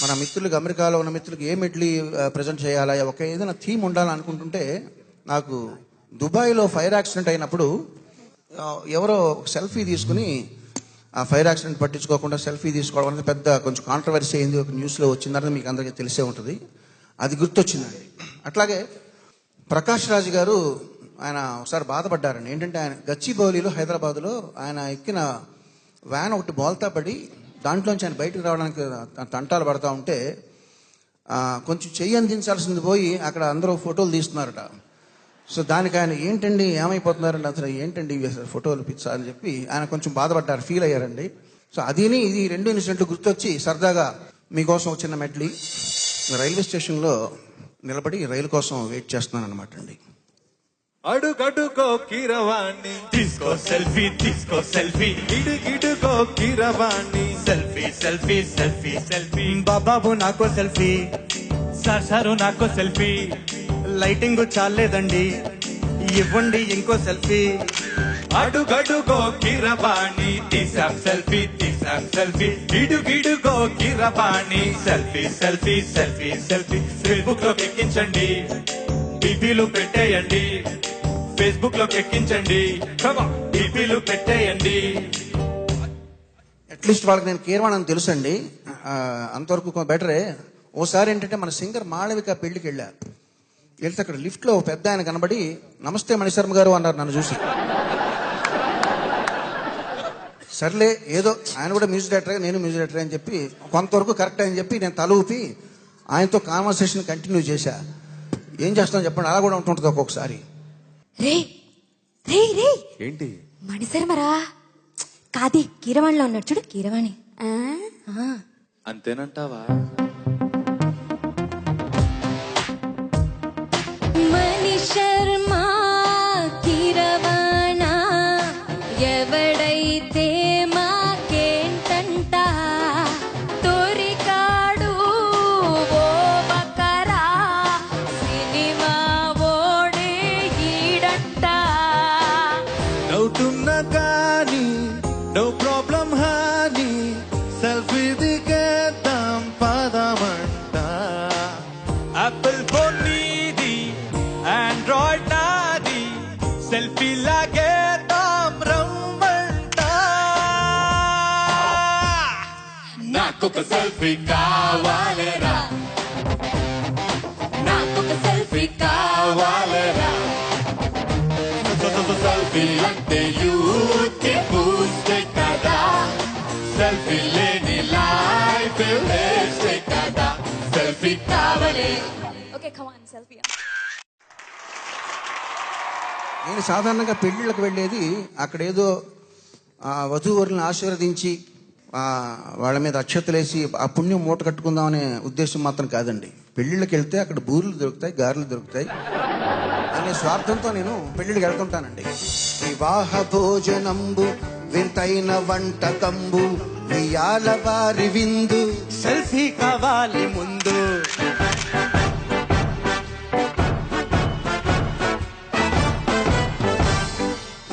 మన మిత్రులకు, అమెరికాలో ఉన్న మిత్రులకు ఏ మెడ్లీ ప్రజెంట్ చేయాలా, ఒక ఏదైనా థీమ్ ఉండాలనుకుంటుంటే నాకు దుబాయ్లో ఫైర్ యాక్సిడెంట్ అయినప్పుడు ఎవరో సెల్ఫీ తీసుకుని ఆ ఫైర్ యాక్సిడెంట్ పట్టించుకోకుండా సెల్ఫీ తీసుకోవడం అనేది పెద్ద కొంచెం కాంట్రవర్సీ అయింది, ఒక న్యూస్లో వచ్చిందని మీకు అందరికీ తెలిసే ఉంటుంది. అది గుర్తొచ్చిందండి. అట్లాగే ప్రకాష్ రాజ్ గారు ఆయన ఒకసారి బాధపడ్డారండి. ఏంటంటే ఆయన గచ్చిబౌలిలో హైదరాబాద్లో ఆయన ఎక్కిన వ్యాన్ ఒకటి బోల్తా పడి దాంట్లోంచి ఆయన బయటకు రావడానికి తంటాలు పడతా ఉంటే కొంచెం చెయ్యి అందించాల్సింది పోయి అక్కడ అందరూ ఫోటోలు తీస్తున్నారట. సో దానికి ఆయన ఏంటండి ఏమైపోతున్నారండి, అసలు ఏంటండి ఫోటోలు పిచ్చా అని చెప్పి ఆయన కొంచెం బాధపడ్డారు, ఫీల్ అయ్యారండి. సో అదిని ఇది రెండు ఇన్సిడెంట్లు గుర్తొచ్చి సరదాగా మీకోసం ఒక చిన్న మెడ్లీ. రైల్వే స్టేషన్లో నిలబడి రైలు కోసం వెయిట్ చేస్తున్నాను అనమాట అండి. అడుగడుగో కిరవాణి తీసుకో సెల్ఫీ, తీసుకో సెల్ఫీ, ఇడుగిడుగో Keeravani selfie selfie selfie selfie. బాబాబు నాకో సెల్ఫీ, సారు నాకో సెల్ఫీ. లైటింగ్ చాలేదండి, ఇవ్వండి ఇంకో సెల్ఫీ. అడుగడుగో కిరవాణి తీసాం సెల్ఫీ, తీసాం సెల్ఫీ. ఇడుగిడుగో Keeravani selfie selfie selfie selfie. Facebook లో ఎక్కించండి, డిపిలు పెట్టేయండి. ఫేస్బుక్ లో ఎక్కించండి, డిపిలు పెట్టేయండి. అట్లీస్ట్ వాళ్ళకి నేను కీరవాణి అని తెలుసండి, అంతవరకు బెటరే. ఓసారి ఏంటంటే మన సింగర్ మాళవిక పెళ్లికి వెళ్తే అక్కడ లిఫ్ట్ లో పెద్ద ఆయన కనబడి నమస్తే మణిశర్మ గారు అన్నారు నన్ను చూసి. సర్లే ఏదో ఆయన కూడా మ్యూజిక్ డైరెక్టర్, నేను మ్యూజిక్ డైరెక్టర్ అని చెప్పి కొంతవరకు కరెక్ట్ అని చెప్పి నేను తల ఊపి ఆయనతో కాన్వర్సేషన్ కంటిన్యూ చేశా. ఏం చేస్తాను చెప్పండి, అలా కూడా ఉంటుంటుంది ఒక్కొక్కసారి. ఏంటి మణిశర్మరా కాది కీరవాణిలో ఉన్నాడు చూడు, కీరవాణి. అంతేనంటావా? మణిశర్మ కీరవాణ ఎవడైతే మాకేంటంట, తొరికాడు ఓ బకరా సినిమా ఓడే ఈడంట. డౌటున్నా కానీ నో ప్రాబ్లం హాని, సెల్ఫీ దిగేద్దాం పదమంట. యాపిల్ ఫోన్ నీది, ఆండ్రాయిడ్ నాది, సెల్ఫీ లాగేద్దాం రమ్మంట. నాకొక సెల్ఫీ కావాలేరా, నాకొక సెల్ఫీ కావాలేరా. సెల్ఫీ అంటే యూత్ కి బూస్ట్ కదా, సెల్ఫీ లేని లైఫ్ వేస్ట్ కదా. సెల్ఫీ కావాలి. Okay come on selfie. నేను సాధారణంగా పెళ్లిళ్ళకి వెళ్ళేది అక్కడ ఏదో వధూవరులను ఆశీర్వదించి వాళ్ళ మీద అక్షతలేసి ఆ పుణ్యం మూట కట్టుకుందామనే ఉద్దేశం మాత్రం కాదండి. పెళ్లిళ్ళకి వెళ్తే అక్కడ బూరెలు దొరుకుతాయి, గారెలు దొరుకుతాయి అనే స్వార్థంతో నేను పెళ్లిళ్ళకి వెళ్తుంటానండి. వివాహ భోజనంబు వింతైన వంటకంబు వియాల వారి విందు, సెల్ఫీ కావాలి ముందు.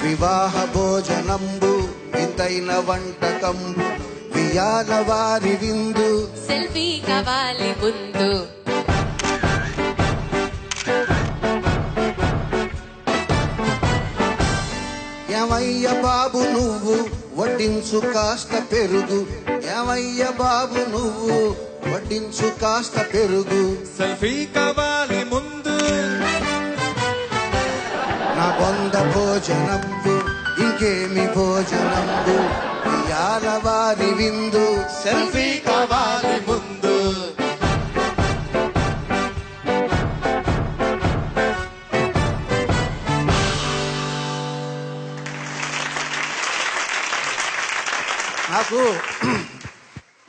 వివాహ భోజనంబు వింతైన వంటకంబు వియాల వారి విందు, సెల్ఫీ కావాలి ముందు. ఏమయ్య బాబు నువ్వు వడ్డించు కాస్త పెరుగు, ఏమయ్య బాబు నువ్వు వడ్డించు కాస్త పెరుగు. సెల్ఫీ కావాలి ముందు, నా బొంద భోజనంబు ఇంకేమి భోజనంబు ఇయాల వారి విందు, సెల్ఫీ కావాలి ముందు. నాకు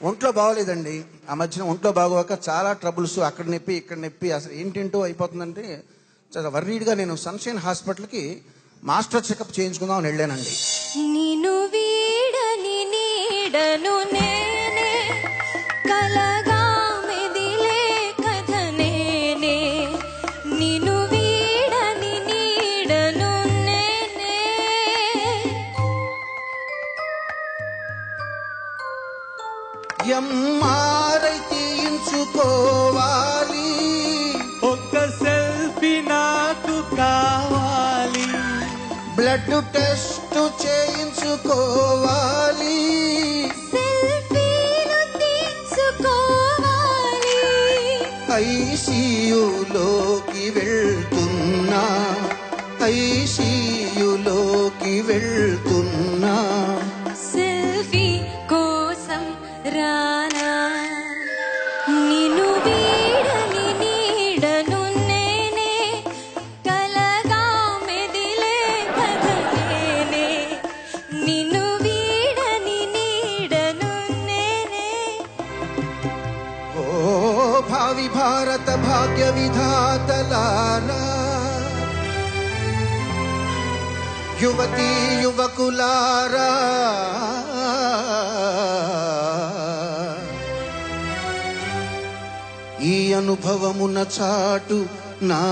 ఒంట్లో బాగోలేదండి ఆ మధ్యన. ఒంట్లో బాగోక చాలా ట్రబుల్స్, అక్కడ నొప్పి ఇక్కడ నొప్పి, అసలు ఏంటేంటో అయిపోతుందంటే చాలా వర్రీడ్గా నేను సన్షైన్ హాస్పిటల్కి మాస్టర్ చెకప్ చేయించుకుందామని వెళ్ళానండి. నిన్ను వీడని నీడను నేనే, కలగా మెదిలే కథ నేనే. నిన్ను వీడని నీడను నేనే. ఎంఆర్ఐ తీయించు చేయించుకోవాలి, ఒక్క సెల్ఫీ నాకు కావాలి, బ్లడ్ టెస్ట్ చేయించుకోవాలి, సెల్ఫీలు తీసుకోవాలి. ఐసీయూలోకి వెళ్తున్నా, ఐసీయూలోకి వెళ్తున్నా, సెల్ఫీ కోసం రానా, నిన్ను వీడని నీడను నేనే, కలగా మెదిలే కథ నేనే, నిన్ను వీడని నీడను నేనే. ఓ భావి భారత భాగ్య విధాతలారా, యువతీ యువకులారా, ఈ అనుభవమున చాటు నా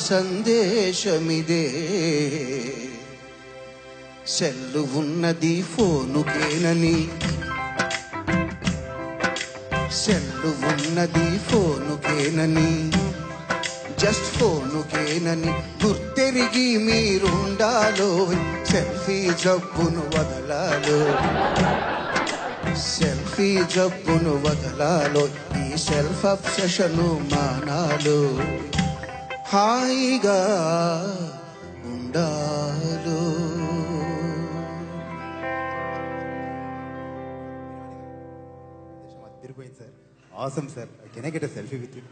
సందేశమిదే. సెల్లు ఉన్నది ఫోనుకేనని, సెల్లు ఉన్నది ఫోనుకేనని, జస్ట్ ఫోనుకేనని గుర్తెరిగి మీరుండాలో, సెల్ఫీ జబ్బును వదలాలో, సెల్ఫీ జబ్బును వదలాలో, ఈ సెల్ఫ్ అబ్సెషను మానాలో, హాయిగా ఉండాలో. అదిరిపోయింది sir. Awesome sir. Can I get a selfie with you?